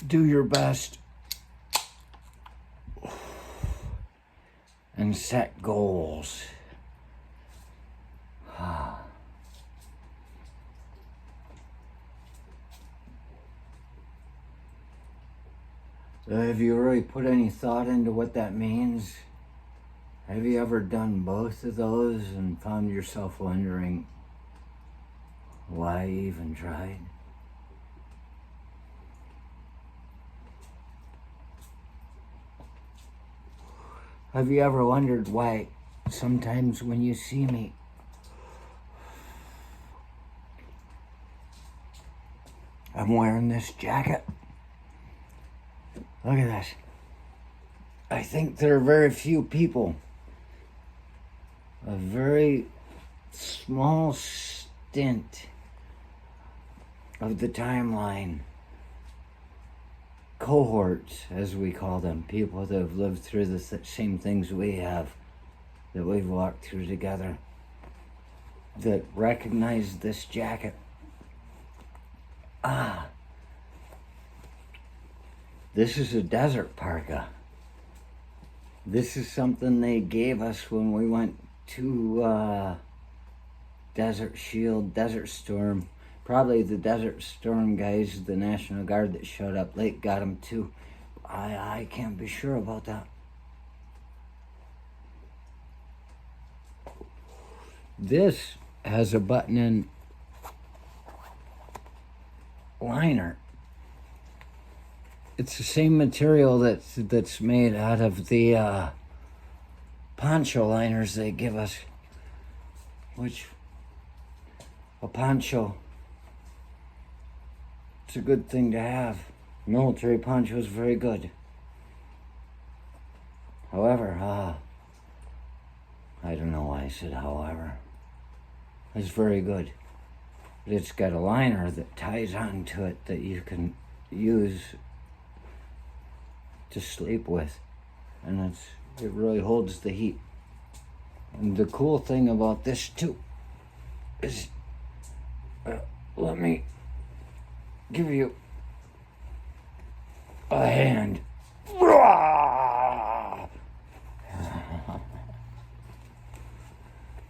do your best and set goals. Have you really put any thought into what that means? Have you ever done both of those and found yourself wondering why you even tried? Have you ever wondered why sometimes when you see me, I'm wearing this jacket? Look at this. I think there are very few people, a very small stint of the timeline, cohorts, as we call them, people that have lived through the same things we have, that we've walked through together, that recognize this jacket. This is a desert parka. This is something they gave us when we went to Desert Shield, Desert Storm. Probably the Desert Storm guys, the National Guard that showed up late, got them too. I can't be sure about that. This has a button-in liner. It's the same material that's made out of the Pancho liners they give us, which a poncho, it's a good thing to have. Military poncho is very good. However, I don't know why I said however. It's very good. But it's got a liner that ties onto it that you can use to sleep with, and it really holds the heat. And the cool thing about this too is, let me give you a hand.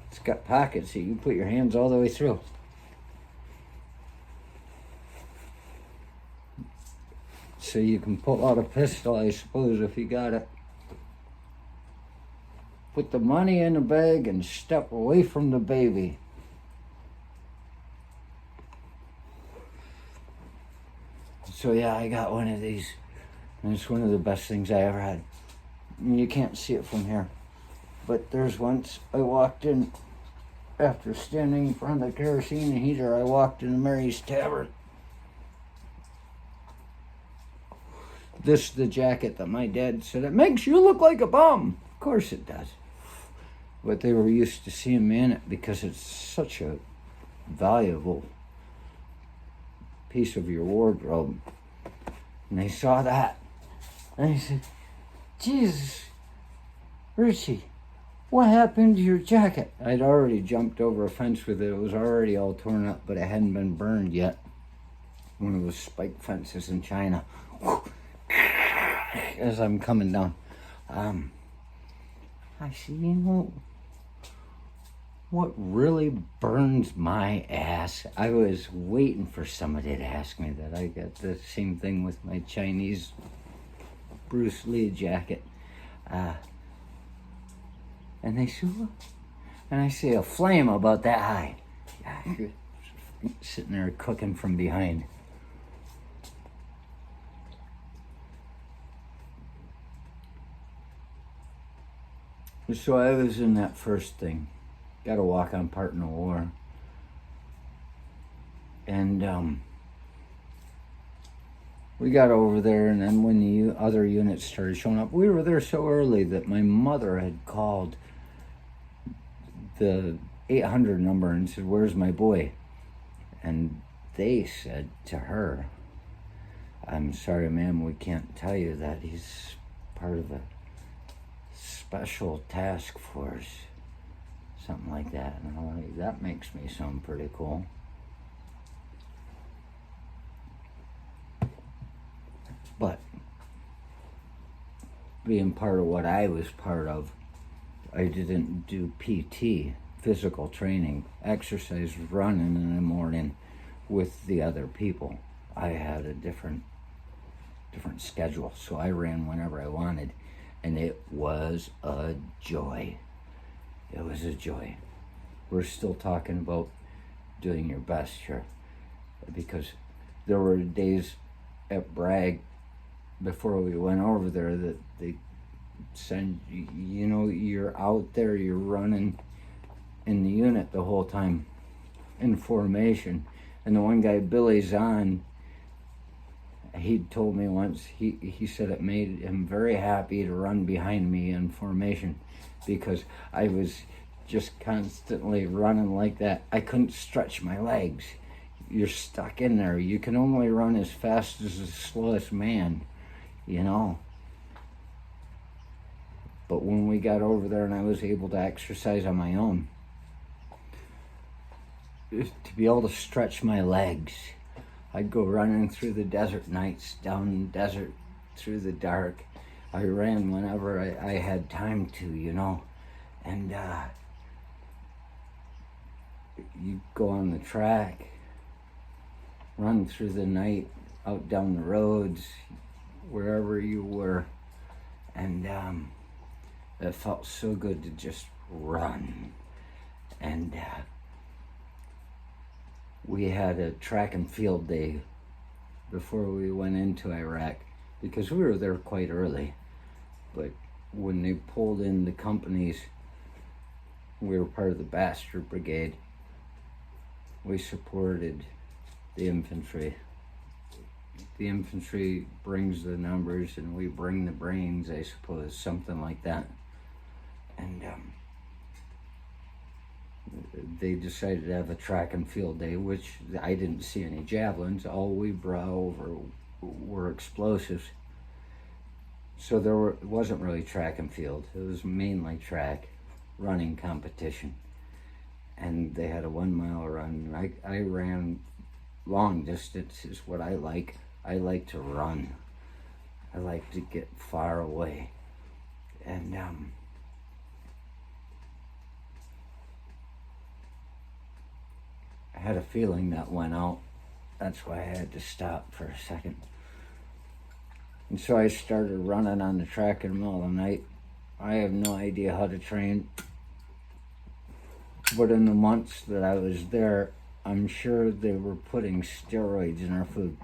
It's got pockets so you can put your hands all the way through. So you can pull out a pistol, I suppose, if you got it. Put the money in the bag and step away from the baby. So yeah, I got one of these, and it's one of the best things I ever had. You can't see it from here, but there's once I walked in, after standing in front of the kerosene heater, I walked into Mary's Tavern. This is the jacket that my dad said, it makes you look like a bum. Of course it does. But they were used to seeing me in it because it's such a valuable piece of your wardrobe. And they saw that. And they said, Jesus, Richie, what happened to your jacket? I'd already jumped over a fence with it. It was already all torn up, but it hadn't been burned yet. One of those spike fences in China. As I'm coming down, I see, you know, what really burns my ass? I was waiting for somebody to ask me that. I got the same thing with my Chinese Bruce Lee jacket. And they say, well, and I say, a flame about that high. Sitting there cooking from behind. So I was in that first thing. Got to walk on part in the war. And we got over there, and then when the other units started showing up, we were there so early that my mother had called the 800 number and said, where's my boy? And they said to her, I'm sorry, ma'am, we can't tell you that. He's part of a special task force, something like that. And I'm like, that makes me sound pretty cool. being part of what I was part of, I didn't do PT, physical training, exercise, running in the morning with the other people. I had a different schedule, so I ran whenever I wanted, and it was a joy. It was a joy. We're still talking about doing your best here, because there were days at Bragg before we went over there that they send you know, you're out there, you're running in the unit the whole time in formation, and the one guy, Billy Zahn, he told me once, he said it made him very happy to run behind me in formation, because I was just constantly running like that. I couldn't stretch my legs. You're stuck in there. You can only run as fast as the slowest man, you know. But when we got over there and I was able to exercise on my own, to be able to stretch my legs, I'd go running through the desert nights, down the desert, through the dark. I ran whenever I had time to, you know. And you go on the track, run through the night, out down the roads, wherever you were. And it felt so good to just run. And we had a track and field day before we went into Iraq, because we were there quite early. But when they pulled in the companies, we were part of the Bastard Brigade. We supported the infantry. The infantry brings the numbers and we bring the brains, I suppose, something like that. And they decided to have a track and field day, which I didn't see any javelins. All we brought over were explosives. So it wasn't really track and field. It was mainly track, running competition. And they had a 1 mile run. I ran long distance is what I like. I like to run. I like to get far away. And I had a feeling that went out. That's why I had to stop for a second. And so I started running on the track in the middle of the night. I have no idea how to train. But in the months that I was there, I'm sure they were putting steroids in our food.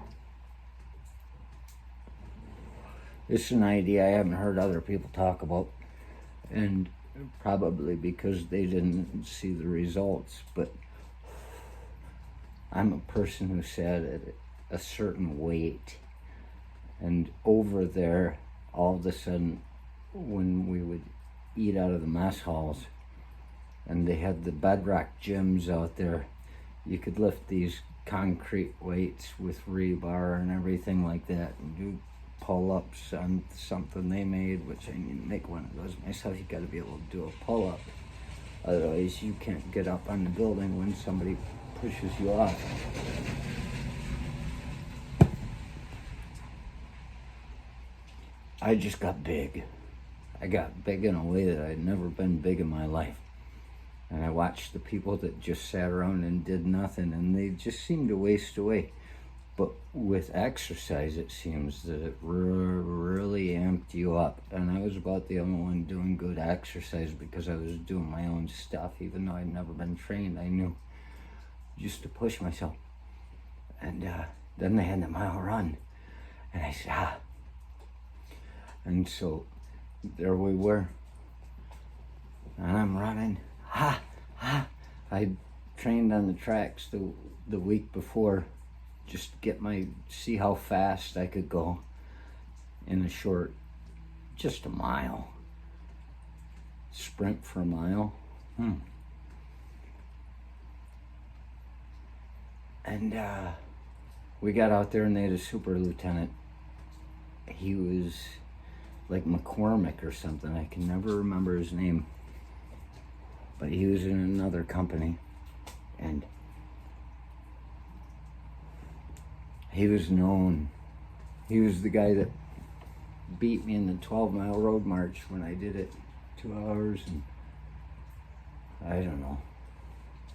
It's an idea I haven't heard other people talk about, and probably because they didn't see the results. But I'm a person who sat at a certain weight, and over there, all of a sudden, when we would eat out of the mess halls, and they had the bedrock gyms out there, you could lift these concrete weights with rebar and everything like that, and do pull-ups on something they made, which I need to make one of those myself. You got to be able to do a pull-up, otherwise you can't get up on the building when somebody pushes you off. I just got big. I got big in a way that I'd never been big in my life. And I watched the people that just sat around and did nothing, and they just seemed to waste away. But with exercise, it seems that it really amped you up. And I was about the only one doing good exercise because I was doing my own stuff. Even though I'd never been trained, I knew just to push myself. And then they had the mile run. And I said, And so there we were. And I'm running. I trained on the tracks the week before, just see how fast I could go in a short, just a mile. Sprint for a mile. And we got out there and they had a super lieutenant. He was like McCormick or something. I can never remember his name. But he was in another company, and he was known. He was the guy that beat me in the 12-mile road march when I did it 2 hours and, I don't know,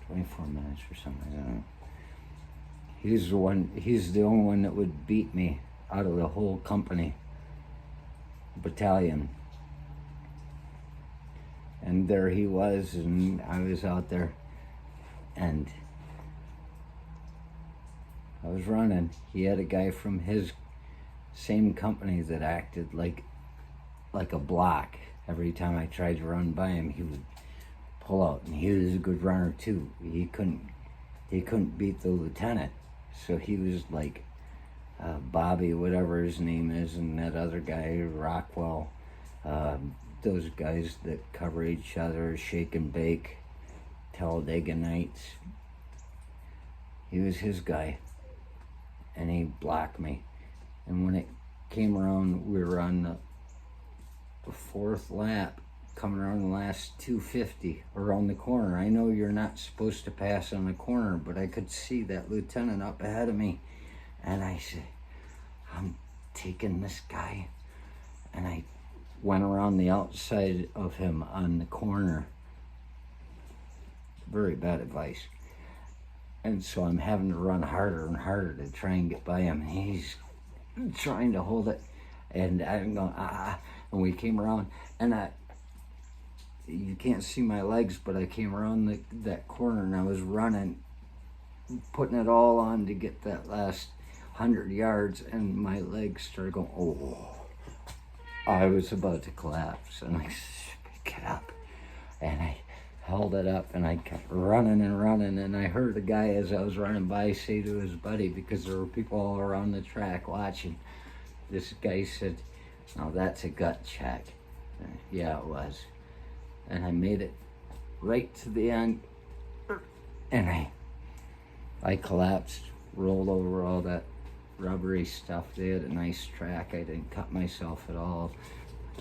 24 minutes or something, I don't know. He's the only one that would beat me out of the whole company, battalion. And there he was, and I was out there, and I was running. He had a guy from his same company that acted like a block. Every time I tried to run by him, he would pull out, and he was a good runner too. He couldn't beat the lieutenant, so he was like Bobby, whatever his name is, and that other guy, Rockwell, those guys that cover each other, Shake and Bake, Talladega Nights. He was his guy, and he blocked me. And when it came around, we were on the fourth lap, coming around the last 250 around the corner. I know you're not supposed to pass on the corner, but I could see that lieutenant up ahead of me. And I said, I'm taking this guy. And I went around the outside of him on the corner. Very bad advice. And so I'm having to run harder and harder to try and get by him. He's trying to hold it. And I'm going, And we came around, and you can't see my legs, but I came around that corner, and I was running, putting it all on to get that last 100 yards, and my legs started going, oh. I was about to collapse, and I pick it up, and I held it up, and I kept running and running, and I heard a guy as I was running by say to his buddy, because there were people all around the track watching, this guy said, now that's a gut check. Yeah, it was. And I made it right to the end, and I collapsed, rolled over all that rubbery stuff. They had a nice track. I didn't cut myself at all.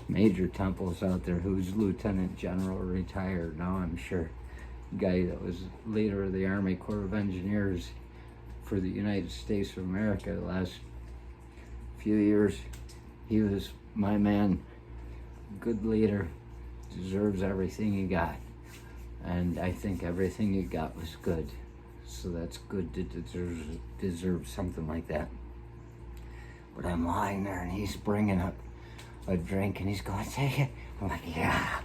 Major Temple's out there, who's Lieutenant General, retired now, I'm sure. Guy that was leader of the Army Corps of Engineers for the United States of America the last few years. He was my man, good leader, deserves everything he got. And I think everything he got was good. So that's good to deserve something like that. But I'm lying there, and he's bringing up a drink, and he's going, take it. I'm like, yeah.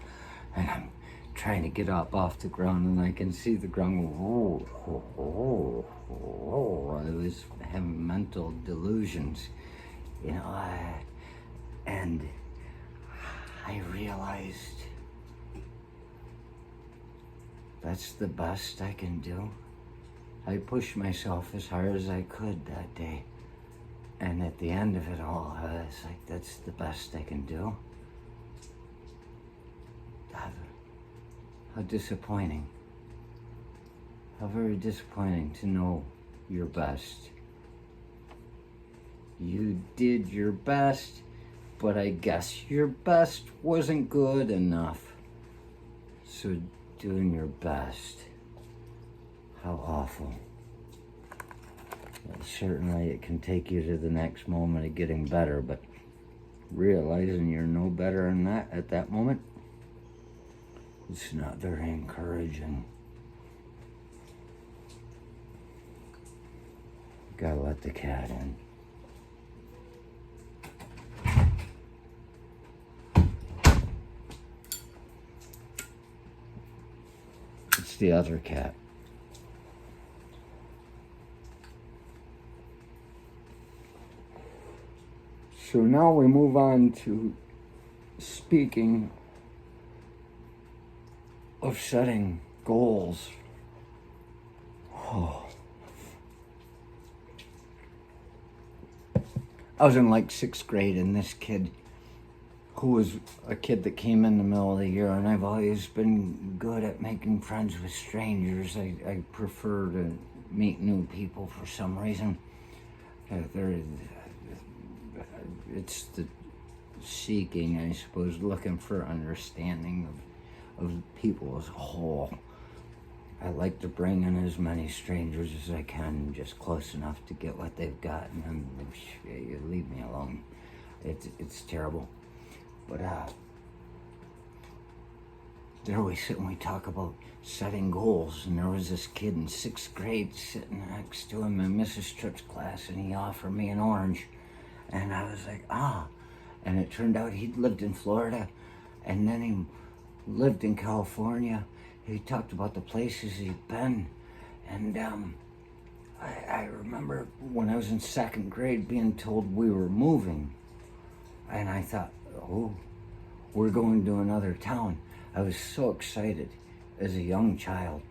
And I'm trying to get up off the ground, and I can see the ground go, I was having mental delusions, you know, and I realized that's the best I can do. I pushed myself as hard as I could that day. And at the end of it all, I was like, that's the best I can do. How disappointing. How very disappointing to know your best. You did your best, but I guess your best wasn't good enough. So doing your best, how awful. Well, certainly it can take you to the next moment of getting better, but realizing you're no better than that at that moment, it's not very encouraging. Gotta let the cat in. It's the other cat. So now we move on to speaking of setting goals. Oh. I was in like 6th grade, and this kid, who was a kid that came in the middle of the year, and I've always been good at making friends with strangers. I prefer to meet new people for some reason. It's the seeking, I suppose, looking for understanding of people as a whole. I like to bring in as many strangers as I can, just close enough to get what they've got, and then you leave me alone. It's terrible. But there we sit and we talk about setting goals, and there was this kid in 6th grade sitting next to him in Mrs. Tripp's class, and he offered me an orange, and I was like, and it turned out he'd lived in Florida, and then he lived in California. He talked about the places he'd been, and I remember when I was in 2nd grade being told we were moving, and I thought, oh, we're going to another town. I was so excited as a young child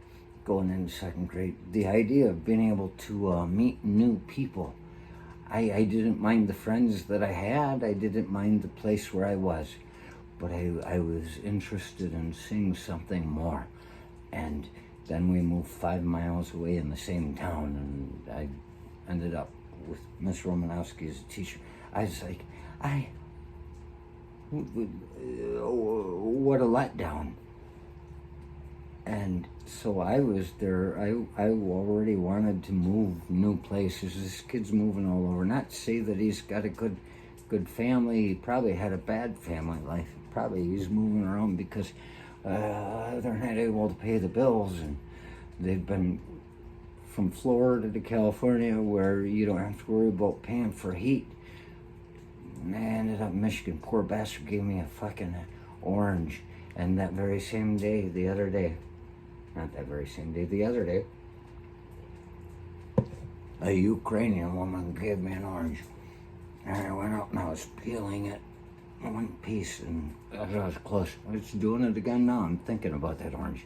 going into 2nd grade. The idea of being able to meet new people. I didn't mind the friends that I had. I didn't mind the place where I was. But I was interested in seeing something more. And then we moved 5 miles away in the same town, and I ended up with Miss Romanowski as a teacher. I was like, what a letdown. And so I was there. I already wanted to move new places. This kid's moving all over. Not to say that he's got a good family. He probably had a bad family life. Probably he's moving around because they're not able to pay the bills, and they've been from Florida to California where you don't have to worry about paying for heat. And I ended up in Michigan. Poor bastard gave me a fucking orange. And that very same day, the other day, a Ukrainian woman gave me an orange. And I went up and I was peeling it in one piece, and I was close. I was doing it again now. I'm thinking about that orange.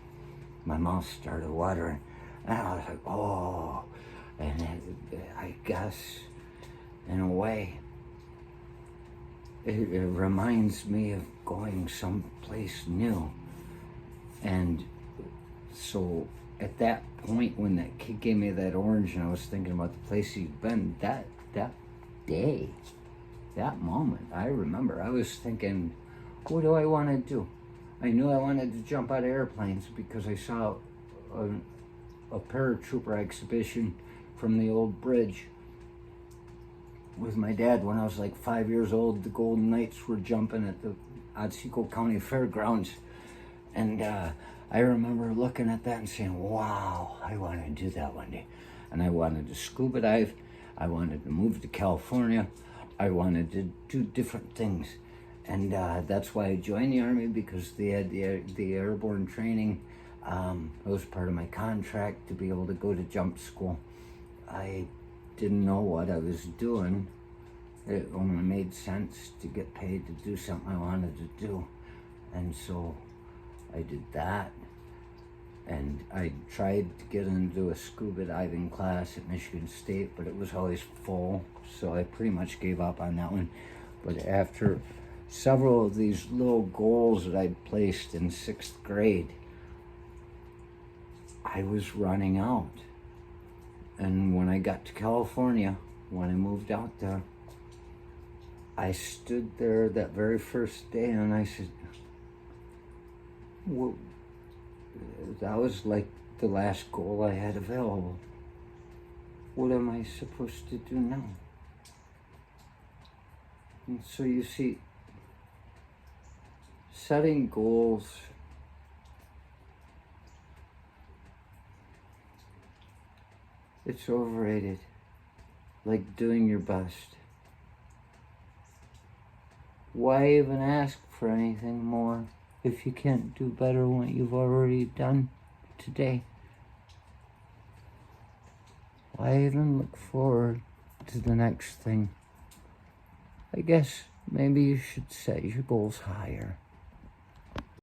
My mouth started watering. And I was like, oh. And I guess, in a way, it reminds me of going someplace new. And so at that point when that kid gave me that orange and I was thinking about the place he'd been, that day, that moment, I remember I was thinking, what do I want to do? I knew I wanted to jump out of airplanes because I saw a paratrooper exhibition from the old bridge with my dad when I was like 5 years old. The Golden Knights were jumping at the Otsego County Fairgrounds, and I remember looking at that and saying, wow, I want to do that one day. And I wanted to scuba dive. I wanted to move to California. I wanted to do different things. And that's why I joined the Army, because they had the airborne training. It was part of my contract to be able to go to jump school. I didn't know what I was doing. It only made sense to get paid to do something I wanted to do. And so I did that. And I tried to get into a scuba diving class at Michigan State, but it was always full, so I pretty much gave up on that one. But after several of these little goals that I'd placed in 6th grade, I was running out. And when I got to California, when I moved out there, I stood there that very first day and I said, well, that was like the last goal I had available. What am I supposed to do now? And so you see, setting goals, it's overrated. Like doing your best. Why even ask for anything more if you can't do better than what you've already done today? Why even look forward to the next thing? I guess maybe you should set your goals higher.